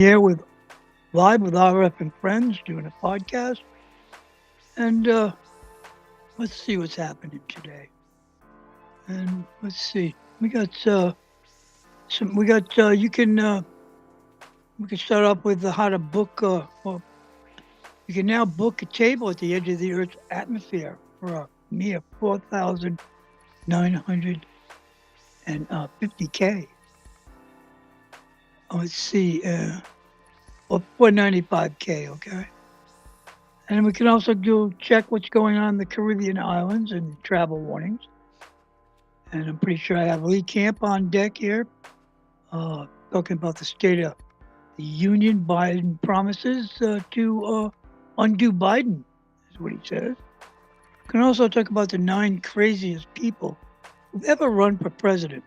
Here with live with RF and friends doing a podcast, and let's see what's happening today. And let's see, we got some. We got you can we can start off with how to book. Well, you can now book a table at the edge of the Earth's atmosphere for a mere 4,950 k. Let's see, or 495 k. Okay. And we can also do check what's going on in the Caribbean islands and travel warnings. And I'm pretty sure I have Lee Camp on deck here, talking about the state of the union. Biden promises to undo Biden, is what he says. We can also talk about the 9 craziest people who've ever run for president.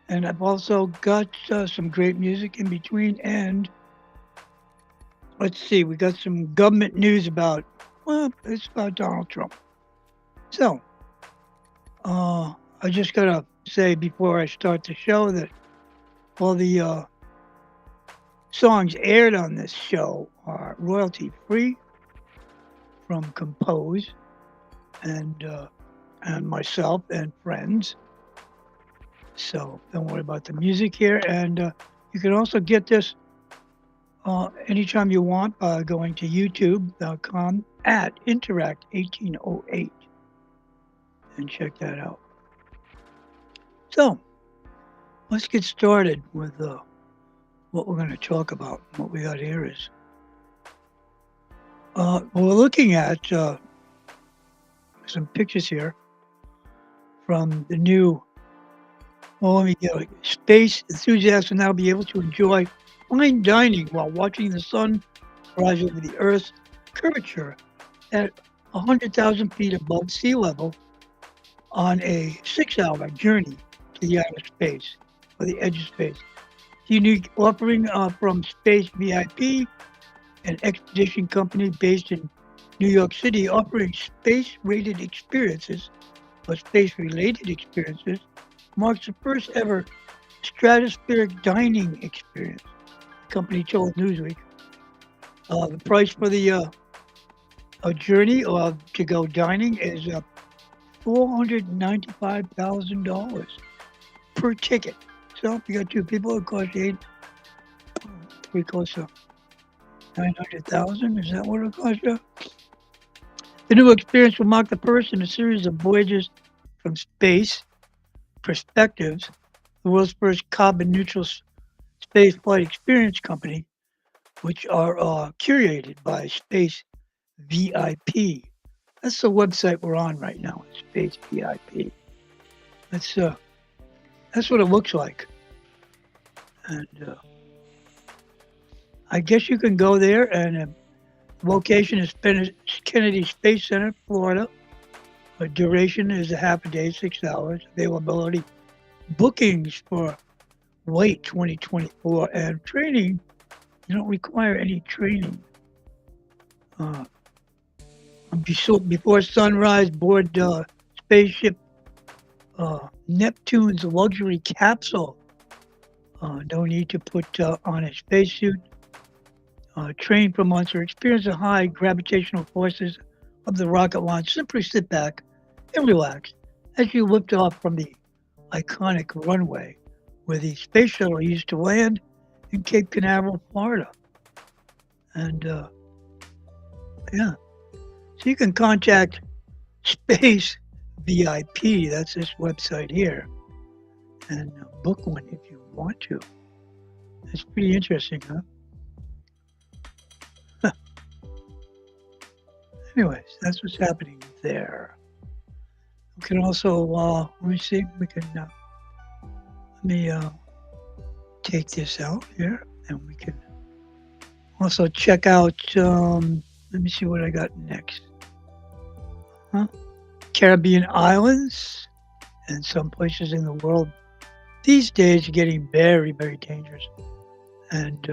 And I've also got some great music in between. And let's see, we got some government news about, well, it's about Donald Trump. So, I just got to say before I start the show that all the songs aired on this show are royalty free from Compose and myself and friends. So don't worry about the music here. And you can also get this anytime you want by going to youtube.com at interact1808 and check that out. So let's get started with what we're going to talk about. What we got here is we're looking at some pictures here from the new. Well, let me get it. Space enthusiasts will now be able to enjoy fine dining while watching the sun rise over the Earth's curvature at 100,000 feet above sea level on a 6-hour journey to the outer space, or the edge of space. Unique offering from Space VIP, an expedition company based in New York City, offering space-rated experiences, or space-related experiences, marks the first ever stratospheric dining experience, the company told Newsweek. The price for the a journey to go dining is $495,000 per ticket. So if you got 2 people, it costs you pretty close to 900,000. Is that what it costs you? The new experience will mark the first in a series of voyages from space perspectives, the world's first carbon neutral space flight experience company, which are curated by Space VIP. That's the website we're on right now, Space VIP. That's what it looks like. And I guess you can go there, and the location is Kennedy Space Center, Florida. The duration is a half a day, 6 hours. Availability, bookings for late 2024, and training. You don't require any training. Before sunrise, board spaceship Neptune's luxury capsule. No need to put on a spacesuit. Train for months or experience the high gravitational forces of the rocket launch. Simply sit back and relax as you lift off from the iconic runway where the space shuttle used to land in Cape Canaveral, Florida. And yeah, so you can contact Space VIP, that's this website here, and book one if you want to. It's pretty interesting, huh? Anyways, that's what's happening there. We can also, let me see, we can, let me take this out here, and we can also check out, let me see what I got next. Caribbean islands and some places in the world these days are getting very, very dangerous. And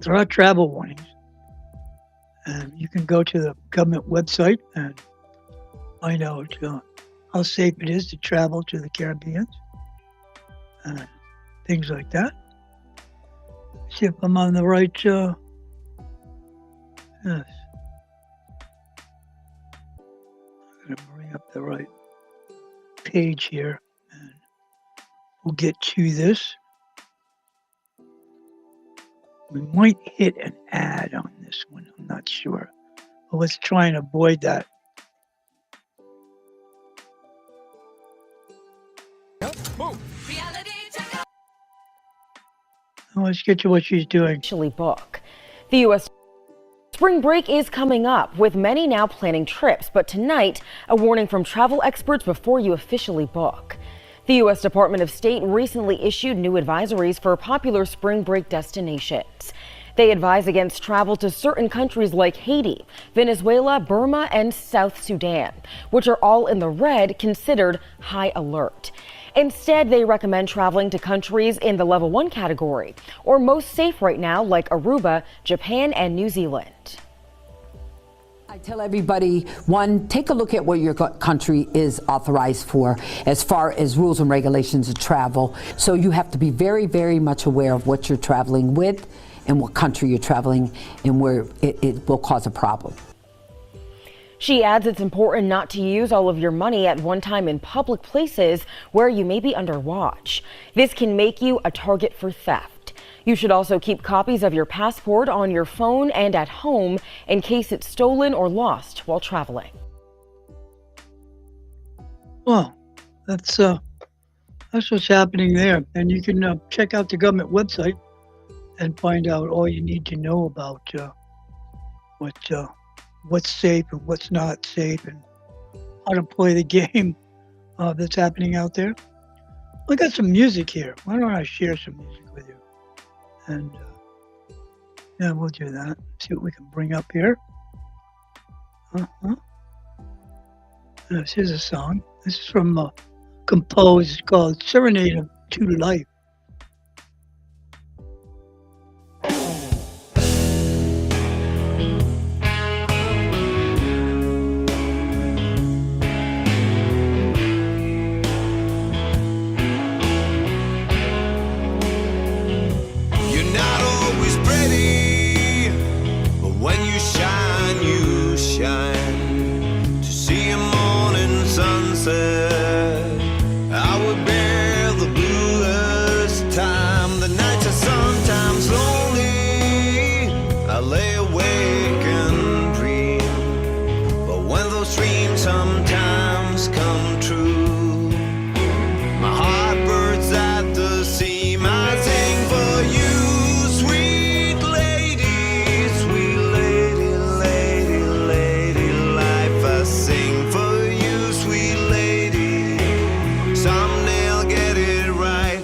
there are travel warnings. And you can go to the government website and find out how safe it is to travel to the Caribbean and things like that. See if I'm on the right, yes. I'm gonna bring up the right page here, and we'll get to this. We might hit an ad on this one, I'm not sure. But let's try and avoid that. Now let's get to what she's doing. Book. The U.S. spring break is coming up, with many now planning trips, but tonight, a warning from travel experts before you officially book. The U.S. Department of State recently issued new advisories for popular spring break destinations. They advise against travel to certain countries like Haiti, Venezuela, Burma, and South Sudan, which are all in the red, considered high alert. Instead, they recommend traveling to countries in the level 1 category, or most safe right now, like Aruba, Japan, and New Zealand. I tell everybody, one, take a look at what your country is authorized for as far as rules and regulations of travel. So you have to be very, very much aware of what you're traveling with and what country you're traveling and where it will cause a problem. She adds it's important not to use all of your money at one time in public places where you may be under watch. This can make you a target for theft. You should also keep copies of your passport on your phone and at home in case it's stolen or lost while traveling. Well, that's what's happening there. And you can check out the government website and find out all you need to know about what's safe and what's not safe and how to play the game that's happening out there. We got some music here. Why don't I share some music with you? And yeah, we'll do that. See what we can bring up here. Here's a song. This is from composed. It's called Serenade to Life. Sometimes come true. My heart burns at the seam. I sing for you, sweet lady, lady, lady, life. I sing for you, sweet lady. Someday I'll get it right.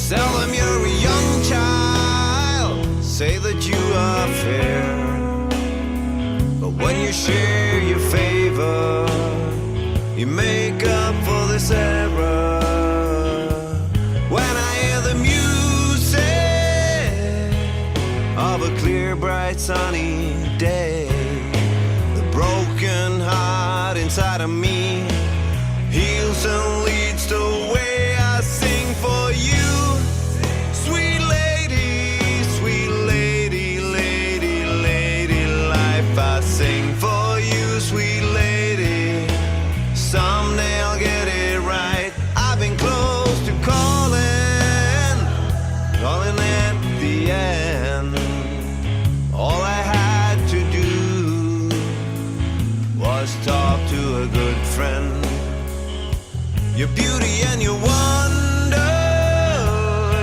Tell them you're a young child. Say that you are fair. But when you share your favor, you make up for this error. When I hear the music of a clear, bright, sunny day, the broken heart inside of me heals and leads the way. I sing for you, sweet lady, lady, life. I sing for you, sweet lady. Someday I'll get it right. I've been close to calling at the end. All I had to do was talk to a good friend. Your beauty and your wonder,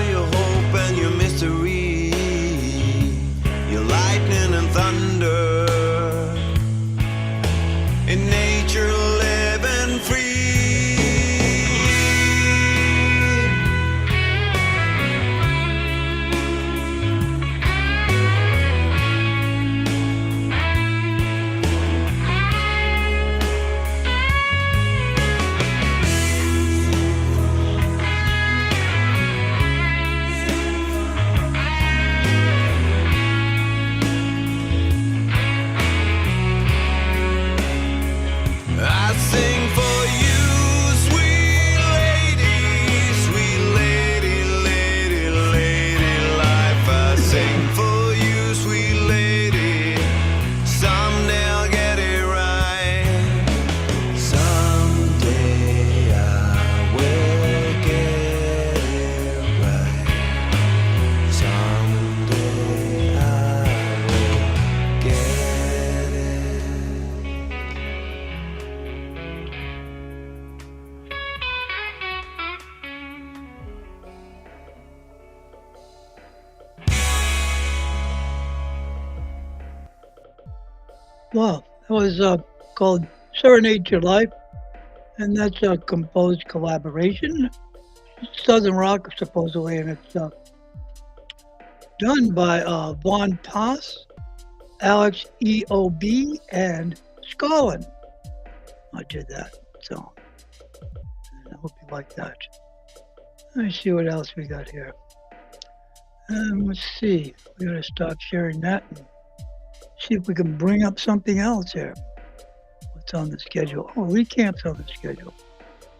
your hope and your mystery, your lightning and thunder, in nature living free. Well, it was called Serenade Your Life, and that's a composed collaboration. Southern rock, supposedly, and it's done by Vaughn Toss, Alex EOB, and Scotland. I did that, so I hope you like that. Let me see what else we got here. Let's see. We gotta stop sharing that and see if we can bring up something else here. What's on the schedule? Oh, Lee Camp's on the schedule.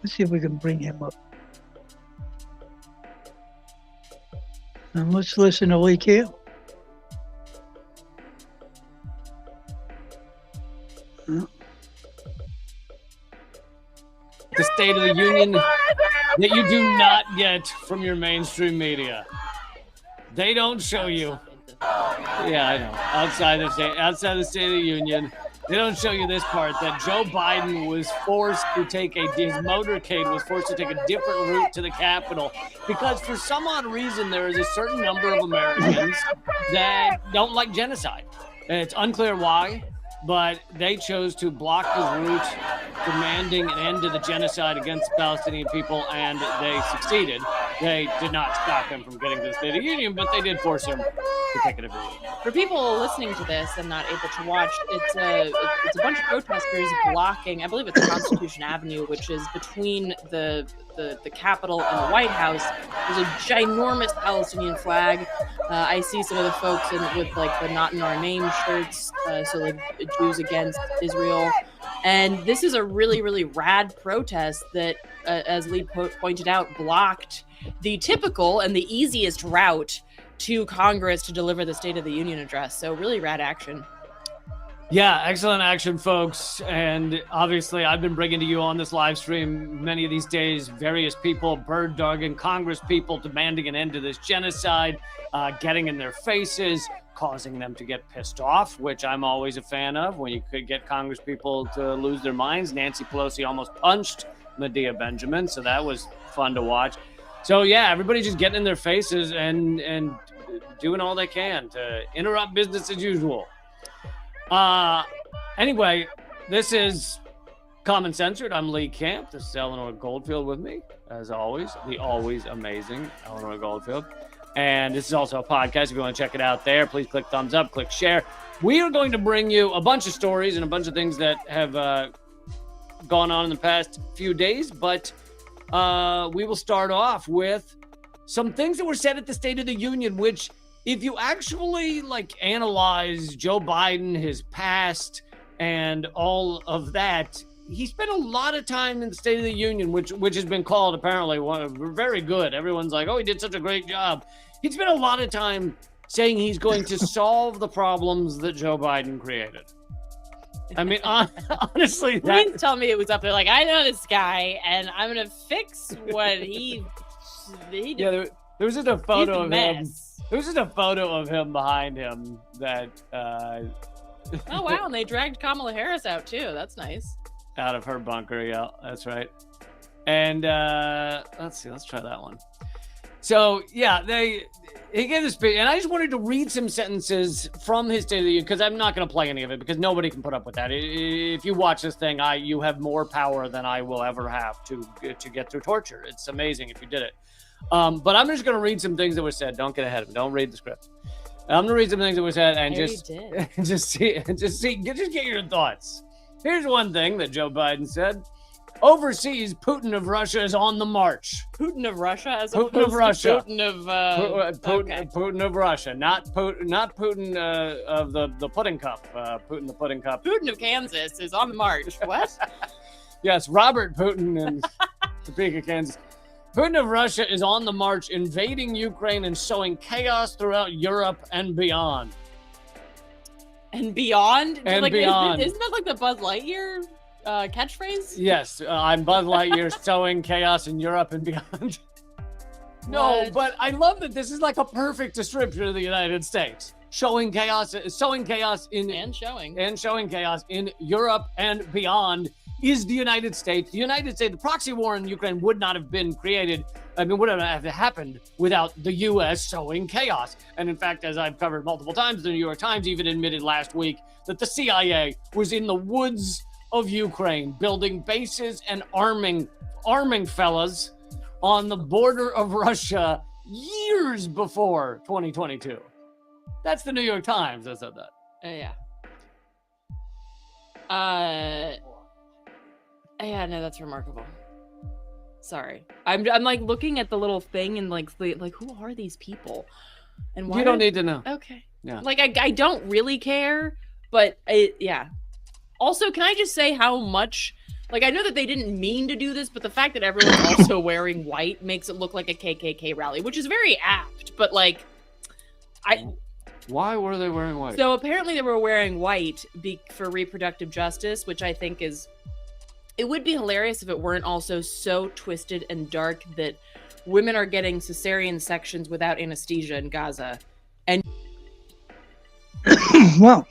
Let's see if we can bring him up. And let's listen to Lee Camp. The State of the Union that you do not get from your mainstream media. They don't show you. Yeah, I know. Outside the State of the Union, they don't show you this part, that Joe Biden was forced to take his motorcade was forced to take a different route to the Capitol because for some odd reason there is a certain number of Americans that don't like genocide. And it's unclear why, but they chose to block his route, demanding an end to the genocide against the Palestinian people, and they succeeded. They did not stop him from getting to the State of the Union, but they did force him to take a different route. For people listening to this and not able to watch, it's a bunch of protesters blocking, I believe it's Constitution Avenue, which is between the Capitol and the White House. There's a ginormous Palestinian flag. I see some of the folks with like the "Not in Our Name" shirts, so like Jews against Israel. And this is a really, really rad protest that, as Lee pointed out, blocked the typical and the easiest route to Congress to deliver the State of the Union address. So really rad action. Yeah, excellent action, folks. And obviously, I've been bringing to you on this live stream many of these days, various people, bird dogging Congress people, demanding an end to this genocide, getting in their faces, causing them to get pissed off, which I'm always a fan of when you could get Congress people to lose their minds. Nancy Pelosi almost punched Medea Benjamin, so that was fun to watch. So yeah, everybody's just getting in their faces and doing all they can to interrupt business as usual. Anyway, this is Common Censored. I'm Lee Camp. This is Eleanor Goldfield with me, as always, the always amazing Eleanor Goldfield. And this is also a podcast. If you want to check it out there, please click thumbs up, click share. We are going to bring you a bunch of stories and a bunch of things that have gone on in the past few days, but we will start off with some things that were said at the State of the Union, which if you actually analyze Joe Biden, his past, and all of that, he spent a lot of time in the State of the Union, which has been called apparently very good. Everyone's like, oh, he did such a great job. He spent a lot of time saying he's going to solve the problems that Joe Biden created. I mean, honestly, You didn't tell me it was up there. Like, I know this guy, and I'm gonna fix what he did. Yeah, there was just a photo of him. Mess. There was just a photo of him behind him that. Oh wow! And they dragged Kamala Harris out too. That's nice. Out of her bunker, yeah, that's right. And let's see, let's try that one. So yeah, he gave a speech, and I just wanted to read some sentences from his State of the Union because I'm not going to play any of it because nobody can put up with that. If you watch this thing, you have more power than I will ever have to get through torture. It's amazing if you did it. But I'm just going to read some things that were said. Don't get ahead of me. Don't read the script. I'm going to read some things that were said and just get your thoughts. Here's one thing that Joe Biden said. Overseas, Putin of Russia is on the march. Putin of Russia, as Putin of Russia. Putin of okay. Putin of Russia, not Putin of the pudding cup. Putin the pudding cup. Putin of Kansas is on the march. What? Yes, Robert Putin in Topeka, Kansas. Putin of Russia is on the march, invading Ukraine and sowing chaos throughout Europe and beyond. And beyond? And beyond. Isn't that like the Buzz Lightyear catchphrase? Yes, I'm Buzz Lightyear sowing chaos in Europe and beyond. No, What? but I love that this is like a perfect description of the United States. Sowing chaos in And showing. and showing chaos in Europe and beyond is the United States. The United States, the proxy war in Ukraine would not have been created I mean, would have happened without the U.S. sowing chaos? And in fact, as I've covered multiple times, the New York Times even admitted last week that the CIA was in the woods of Ukraine, building bases and arming fellas on the border of Russia years before 2022. That's the New York Times that said that. Yeah. Yeah, no, that's remarkable. Sorry. I'm like looking at the little thing and like who are these people? And why You don't need to know. Okay. Yeah. Like I don't really care, but yeah. Also, can I just say how much, like, I know that they didn't mean to do this, but the fact that everyone's also wearing white makes it look like a KKK rally, which is very apt, but like Why were they wearing white? So apparently they were wearing white for reproductive justice, which I think it would be hilarious if it weren't also so twisted and dark that women are getting cesarean sections without anesthesia in Gaza. And Well,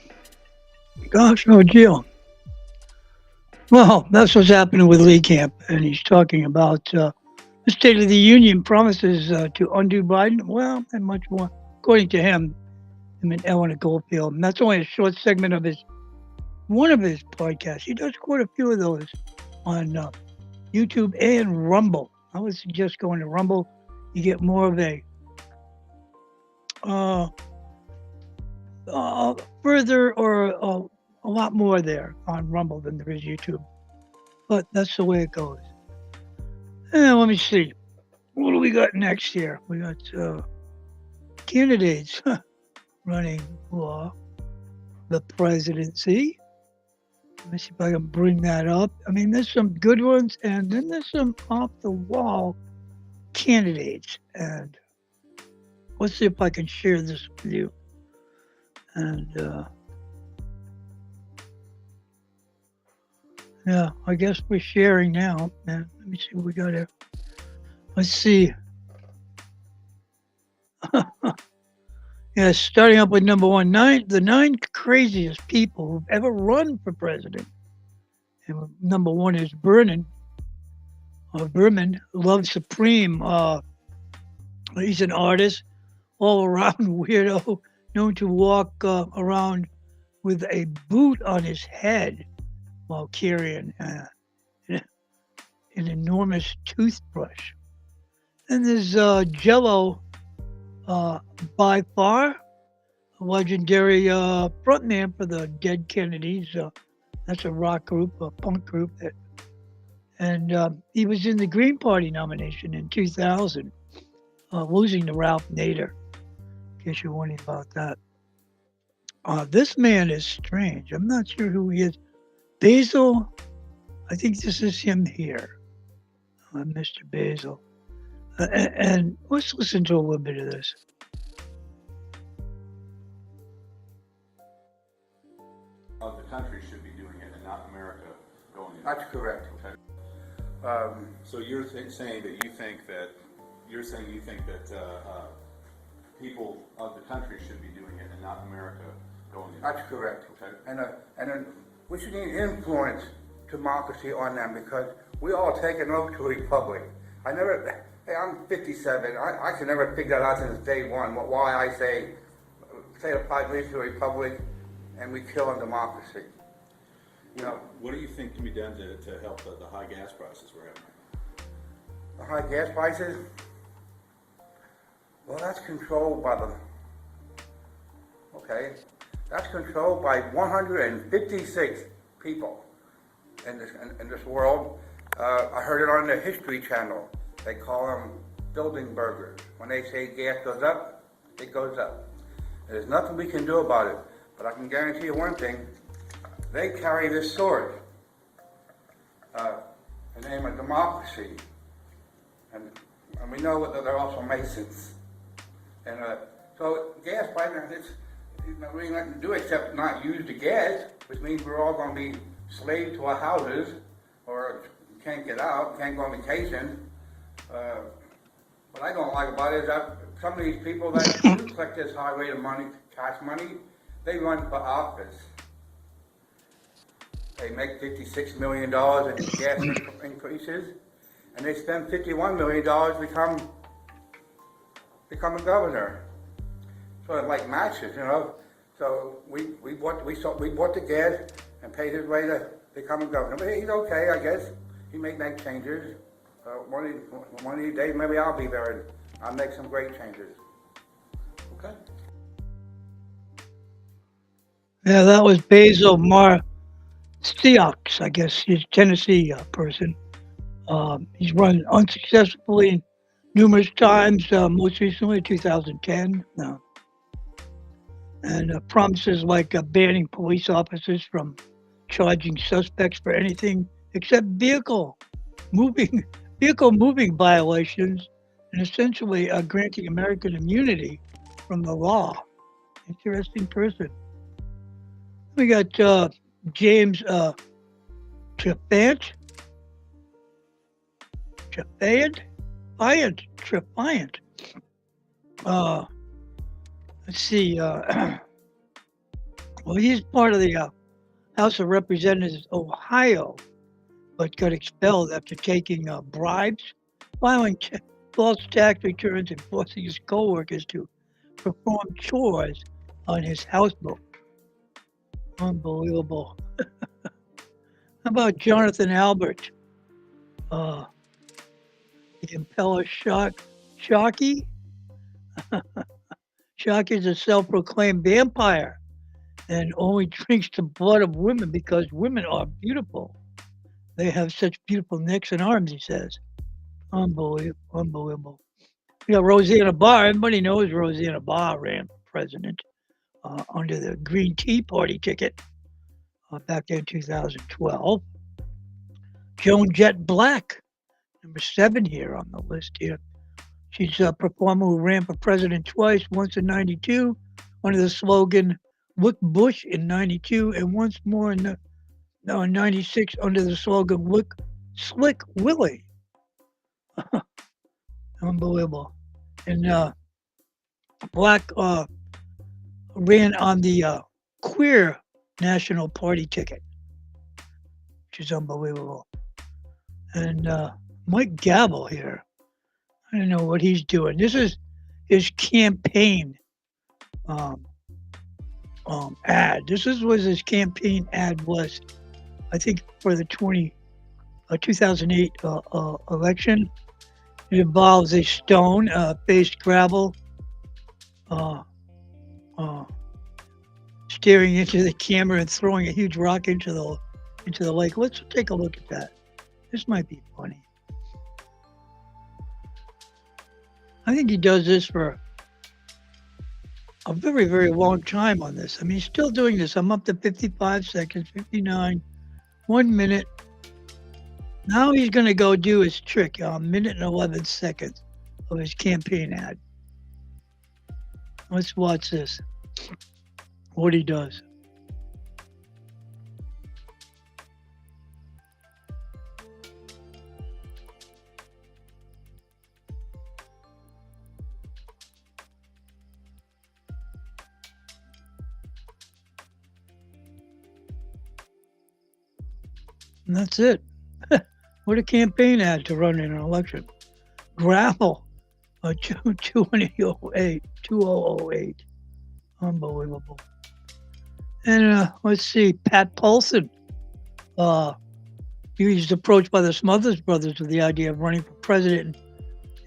gosh, no deal. Well, that's what's happening with Lee Camp, and he's talking about the State of the Union promises to undo Biden. Well, and much more, according to him. I mean, Eleanor Goldfield, and that's only a short segment of one of his podcasts. He does quite a few of those on YouTube and Rumble. I would suggest going to Rumble. You get more of a further or a lot more there on Rumble than there is YouTube. But that's the way it goes. And let me see. What do we got next here? We got candidates running for the presidency. Let me see if I can bring that up. I mean, there's some good ones, and then there's some off-the-wall candidates. And let's see if I can share this with you. And yeah, I guess we're sharing now. And let me see what we got here. Let's see. Yeah, starting up with number one, the 9 craziest people who've ever run for president. And number one is Berman, Love Supreme. He's an artist, all-around weirdo, known to walk around with a boot on his head while carrying an enormous toothbrush. And there's Jello. By far, a legendary frontman for the Dead Kennedys. That's a rock group, a punk group. And he was in the Green Party nomination in 2000, losing to Ralph Nader, in case you're wondering about that. This man is strange. I'm not sure who he is. Basil, I think this is him here, Mr. Basil. And let's listen to a little bit of this. Of the country should be doing it, and not America going in. That's correct. Okay. So you're saying that you think that people of the country should be doing it, and not America going in. That's correct. Okay. And we should influence democracy on them, because we all take an oath to a republic. I'm 57. I can never figure that out since day one. Why I say the pledge allegiance to a republic and we kill on democracy. You know, what do you think can be done to help the high gas prices we're having? the high gas prices. Well, that's controlled by that's controlled by 156 people in this world. I heard it on the History Channel. They call them building burgers. When they say gas goes up, it goes up. There's nothing we can do about it. But I can guarantee you one thing. They carry this sword in the name of democracy. And we know that they're also Masons. And so gas prices, there's really nothing to do except not use the gas, which means we're all going to be slaves to our houses, or can't get out, can't go on vacation. What I don't like about it is that some of these people that do collect this high rate of money, cash money, they run for office. They make $56 million in gas increases, and they spend $51 million to become a governor. So it like matches, you know. So we bought the gas and paid his way to become a governor. But he's okay, I guess. He may make changes. One of these days, maybe I'll be there and I'll make some great changes. Okay. Yeah, that was Basil Marciux, I guess. He's a Tennessee person. He's run unsuccessfully numerous times, most recently in 2010. And promises like banning police officers from charging suspects for anything except moving vehicle moving violations, and essentially granting American immunity from the law. Interesting person. We got James Trefant. Trefant. Let's see. Well, he's part of the House of Representatives, Ohio, but got expelled after taking bribes, filing false tax returns, and forcing his coworkers to perform chores on his houseboat. Unbelievable. How about Jonathan Albert? The impeller Shockey? Shockey is a self-proclaimed vampire and only drinks the blood of women because women are beautiful. They have such beautiful necks and arms, he says. Unbelievable. You know, Rosanna Barr, everybody knows Rosanna Barr ran for president under the Green Tea Party ticket back in 2012. Joan Jett Black, number 7 here on the list here. She's a performer who ran for president twice, once in 92 under the slogan, Look Bush in 92, and once more in 96 under the slogan, Look Slick Willie. Unbelievable. And Black ran on the Queer National Party ticket, which is unbelievable. And Mike Gavel here, I don't know what he's doing. This is his campaign ad. This was his campaign ad was, I think, for the 2008 election. It involves a stone-faced gravel staring into the camera and throwing a huge rock into the lake. Let's take a look at that. This might be funny. I think he does this for a very, very long time on this. I mean, he's still doing this. I'm up to 55 seconds, 59, 1 minute. Now he's going to go do his trick, a minute and 11 seconds of his campaign ad. Let's watch this, what he does. And that's it. What a campaign ad to run in an election. Gravel, 2008. Unbelievable. And let's see, Pat Paulson. He was approached by the Smothers Brothers with the idea of running for president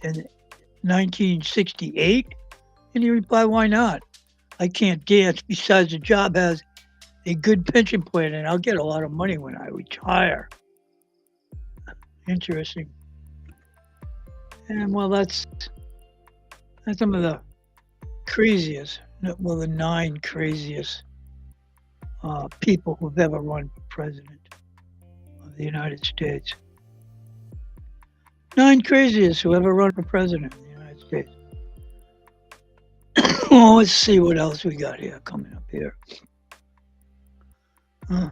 in 1968. And he replied, why not? I can't dance. Besides, the job has a good pension plan, and I'll get a lot of money when I retire. Interesting. And well, that's some of the craziest, well, the 9 craziest people who've ever run for president of the United States. 9 craziest who ever run for president of the United States. Well, let's see what else we got here coming up here. I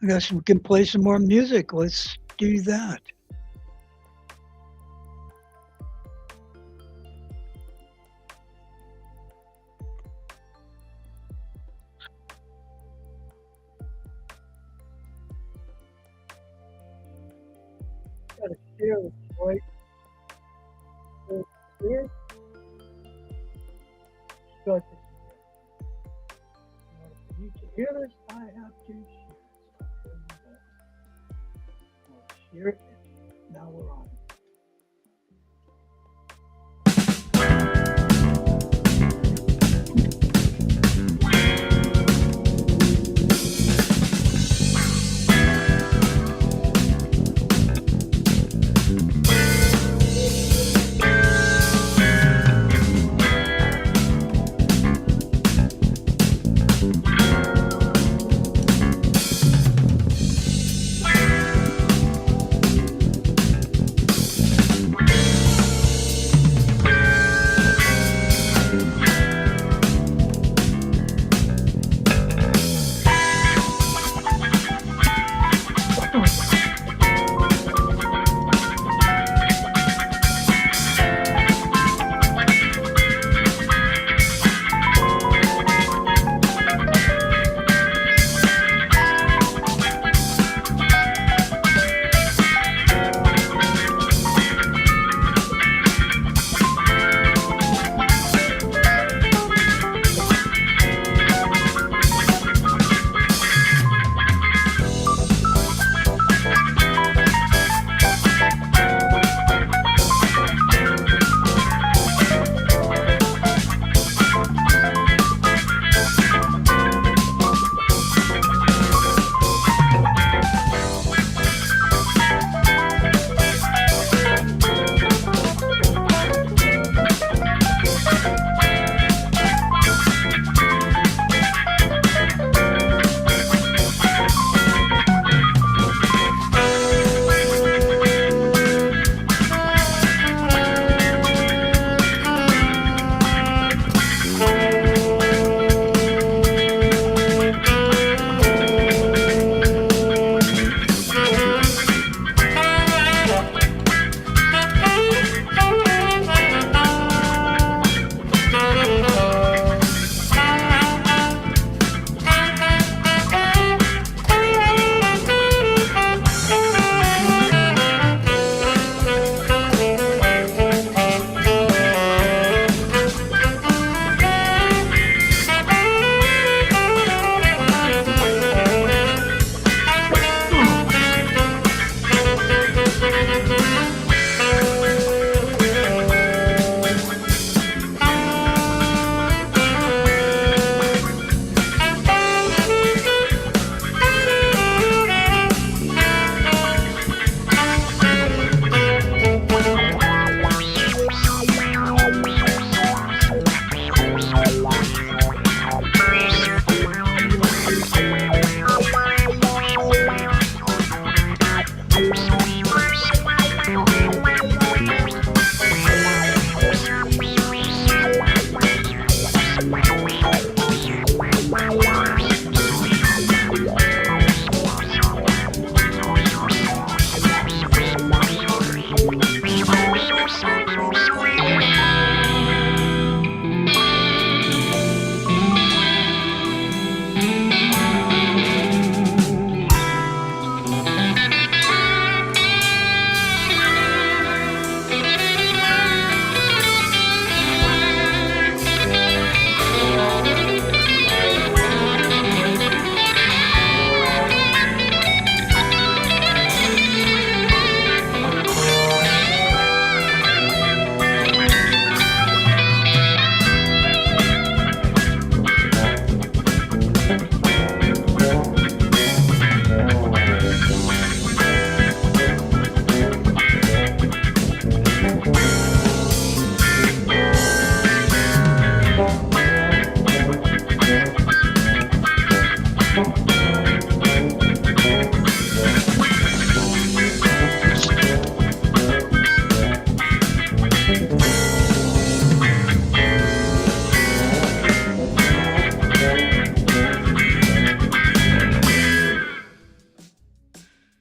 guess we can play some more music. Let's do that. Fearless, right? So here, start this again. In order for you to hear this, I have to share it. So here we go. I'll share it. Now we're on.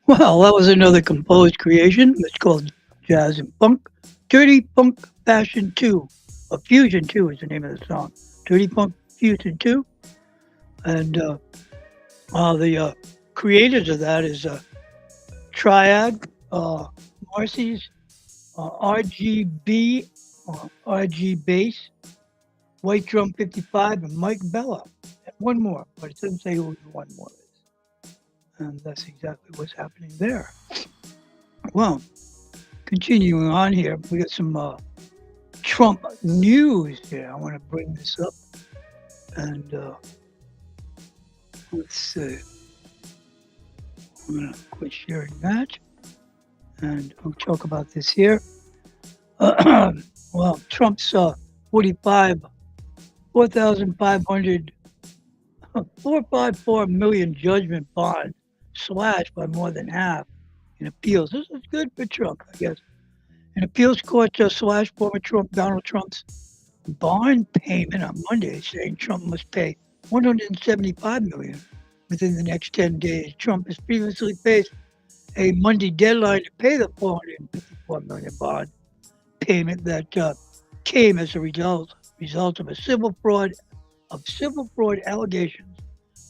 Well, that was another composed creation. It's called Jazz and Funk. Dirty Funk Fashion 2, or Fusion 2 is the name of the song. Dirty Funk Fusion 2. And the creators of that is Triad, Marcy's, RGB, RG Bass, White Drum 55, and Mike Bella. And one more, but it doesn't say who the one more is. And that's exactly what's happening there. Well, continuing on here, we got some Trump news here. I want to bring this up. And let's see. I'm going to quit sharing that. And we'll talk about this here. Well, Trump's 454 million judgment bond slashed by more than half in appeals. This is good for Trump, I guess. An appeals court just slashed former Donald Trump's bond payment on Monday, saying Trump must pay $175 million within the next 10 days. Trump has previously faced a Monday deadline to pay the $454 million bond payment that came as a result of civil fraud allegations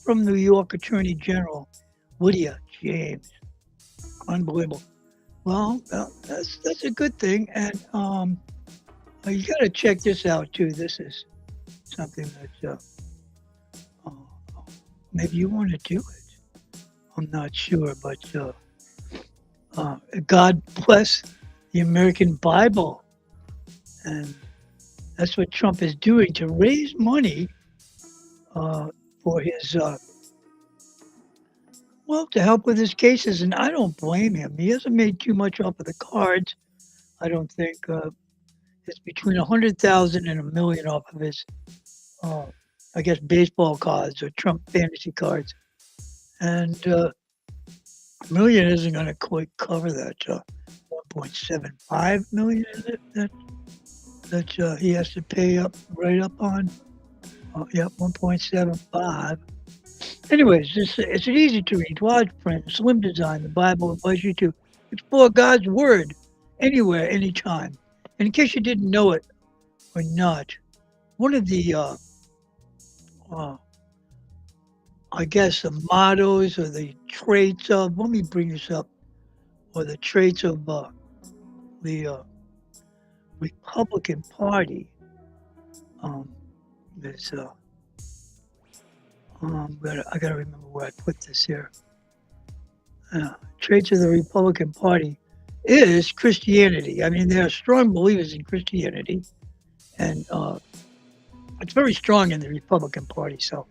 from New York Attorney General Lydia James. Unbelievable. Well, that's a good thing, and you got to check this out too. This is something that maybe you want to do it. I'm not sure, but God bless the American Bible, and that's what Trump is doing to raise money for his to help with his cases, and I don't blame him. He hasn't made too much off of the cards. I don't think it's between 100,000 and $1 million off of his, I guess, baseball cards or Trump fantasy cards, and $1 million isn't going to quite cover that. 1.75 million is it that he has to pay up right up on? 1.75. Anyways, it's an easy to read, large print, slim design. The Bible invites you to explore God's Word anywhere, anytime. And in case you didn't know it or not, one of the, I guess, the mottos or the traits of, let me bring this up, or the traits of the Republican Party is, I gotta remember where I put this here. Traits of the Republican Party is Christianity. I mean, they are strong believers in Christianity, and it's very strong in the Republican Party. So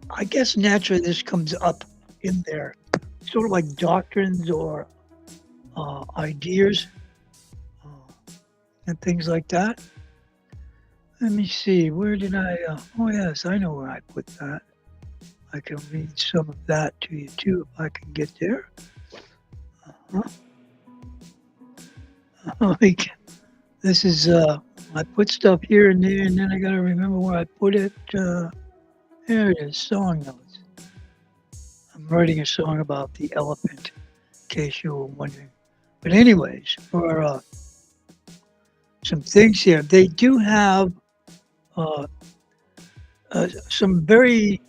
I guess naturally this comes up in there, sort of like doctrines or ideas and things like that. Let me see, where did I, oh yes, I know where I put that. I can read some of that to you too, if I can get there. This is, I put stuff here and there, and then I gotta remember where I put it. There it is, song notes. I'm writing a song about the elephant, in case you were wondering. But anyways, for some things here, they do have some very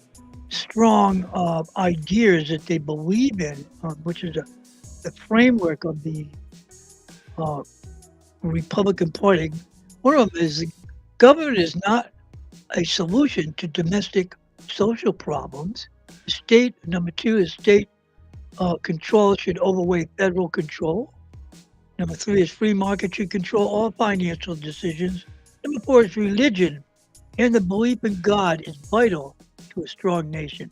strong ideas that they believe in, which is the framework of the Republican Party. One of them is government is not a solution to domestic social problems. State, number two is state control should overweigh federal control. Number three is free market should control all financial decisions. Number four is religion, and the belief in God is vital to a strong nation.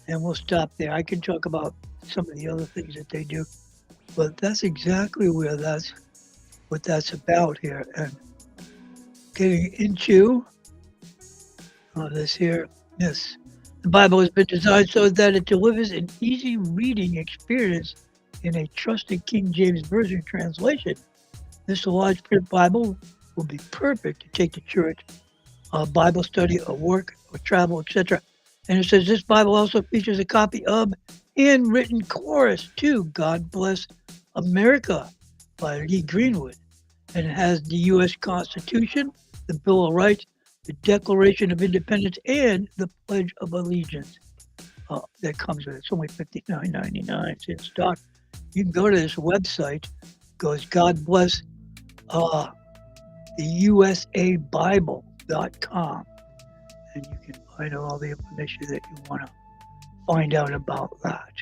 And we'll stop there. I can talk about some of the other things that they do, but that's exactly where what that's about here. And getting into this here, yes, the Bible has been designed so that it delivers an easy reading experience in a trusted King James Version translation. This large print Bible will be perfect to take to church, Bible study, or work, or travel, etc. And it says this Bible also features a copy of handwritten chorus to God Bless America by Lee Greenwood. And it has the U.S. Constitution, the Bill of Rights, the Declaration of Independence, and the Pledge of Allegiance that comes with it. It's only $59.99 in stock. You can go to this website goes, God bless the USABible.com. And you can find out all the information that you want to find out about that.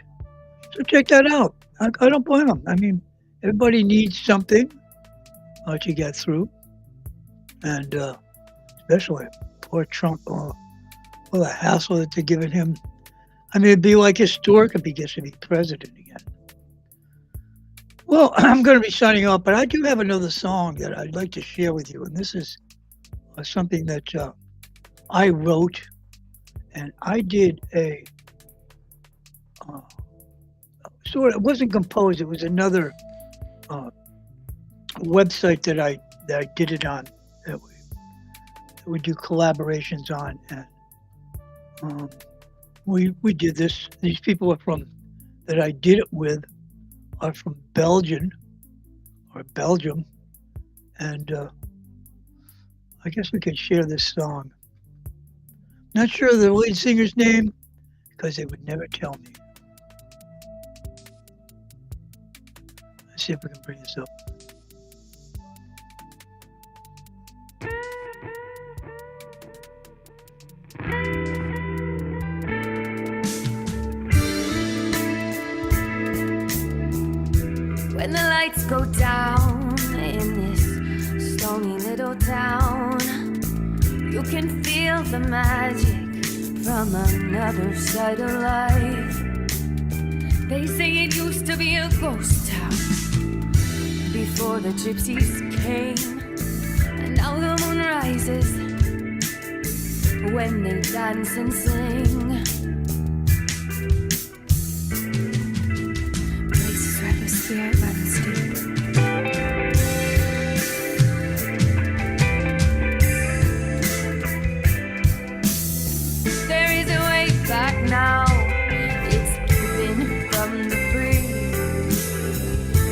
So check that out. I don't blame them. I mean, everybody needs something to get through. And especially poor Trump, all the hassle that they're giving him. I mean, it'd be like historic if he gets to be president again. Well, I'm going to be signing off, but I do have another song that I'd like to share with you. And this is something that I wrote, and I did a it wasn't composed, it was another website that I did it on, that we do collaborations on, and we did this. These people that I did it with are from Belgium, and I guess we could share this song. Not sure of the lead singer's name because they would never tell me. Let's see if we can bring this up. When the lights go down in this stony little town, you can feel the magic from another side of life. They say it used to be a ghost town before the gypsies came, and now the moon rises when they dance and sing. Places where the spirit runs deep. Now it's given from the free.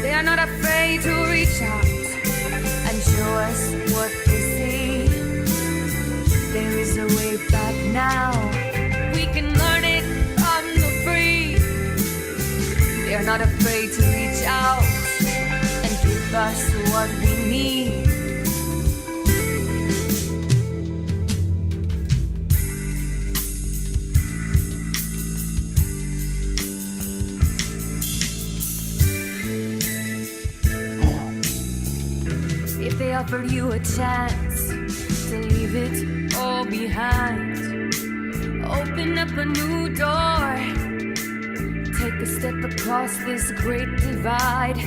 They are not afraid to reach out and show us what they see. There is a way back now. We can learn it from the free. They are not afraid to reach out and give us what we need. They offered you a chance to leave it all behind. Open up a new door. Take a step across this great divide.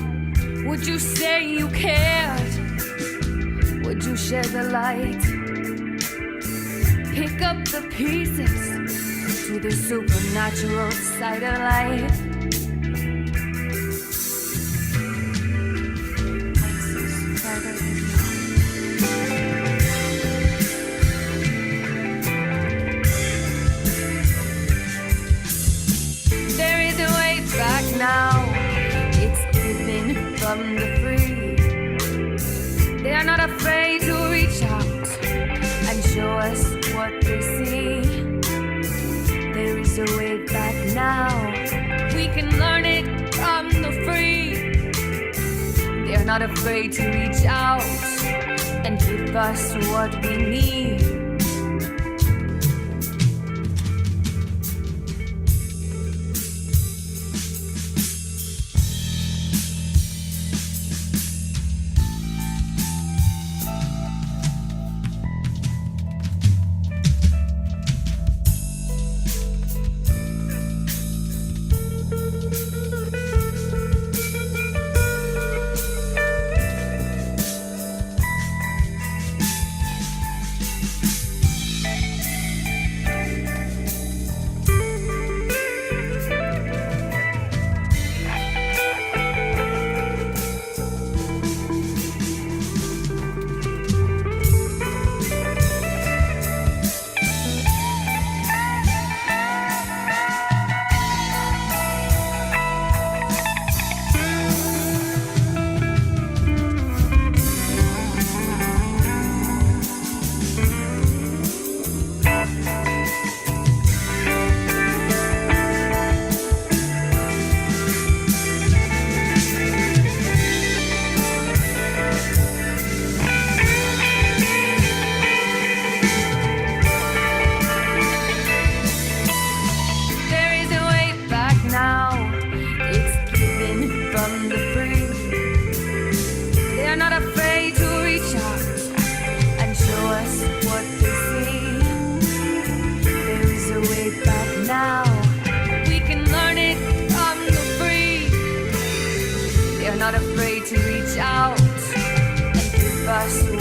Would you say you cared? Would you share the light? Pick up the pieces to the supernatural side of life. Now it's given from the free. They are not afraid to reach out and show us what they see. There is a way back now. We can learn it from the free. They are not afraid to reach out and give us what we need.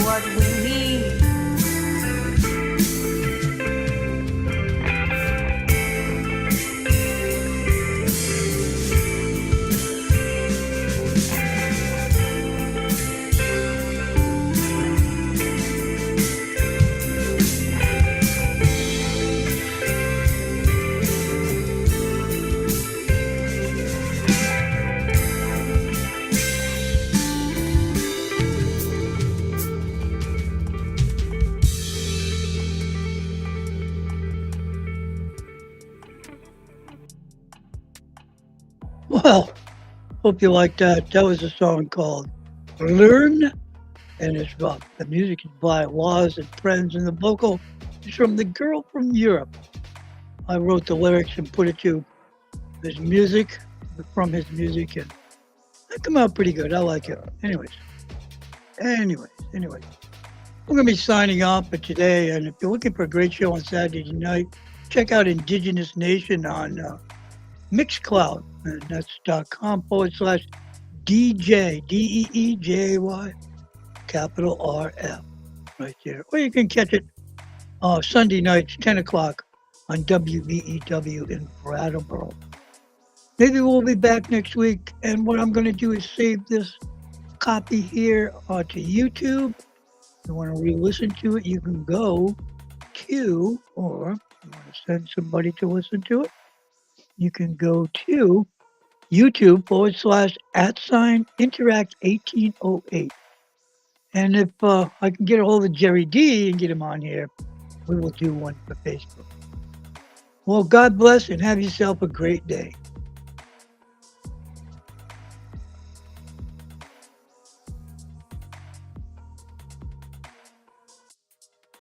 what we need. Well, hope you liked that. That was a song called Learn, and it's the music is by Laws and Friends, and the vocal is from the girl from Europe. I wrote the lyrics and put it to his music, from his music, and they come out pretty good. I like it. Anyways. We're going to be signing off for today, and if you're looking for a great show on Saturday night, check out Indigenous Nation on Mixcloud, and that's .com/DJ, DEEJAY, capital RF, right there. Or you can catch it Sunday nights, 10 o'clock on WVEW in Brattleboro. Maybe we'll be back next week, and what I'm going to do is save this copy here to YouTube. If you want to re-listen to it, you can go to, or you want to send somebody to listen to it, you can go to YouTube /@interact1808. And if I can get a hold of Jerry D and get him on here, we will do one for Facebook. Well, God bless and have yourself a great day.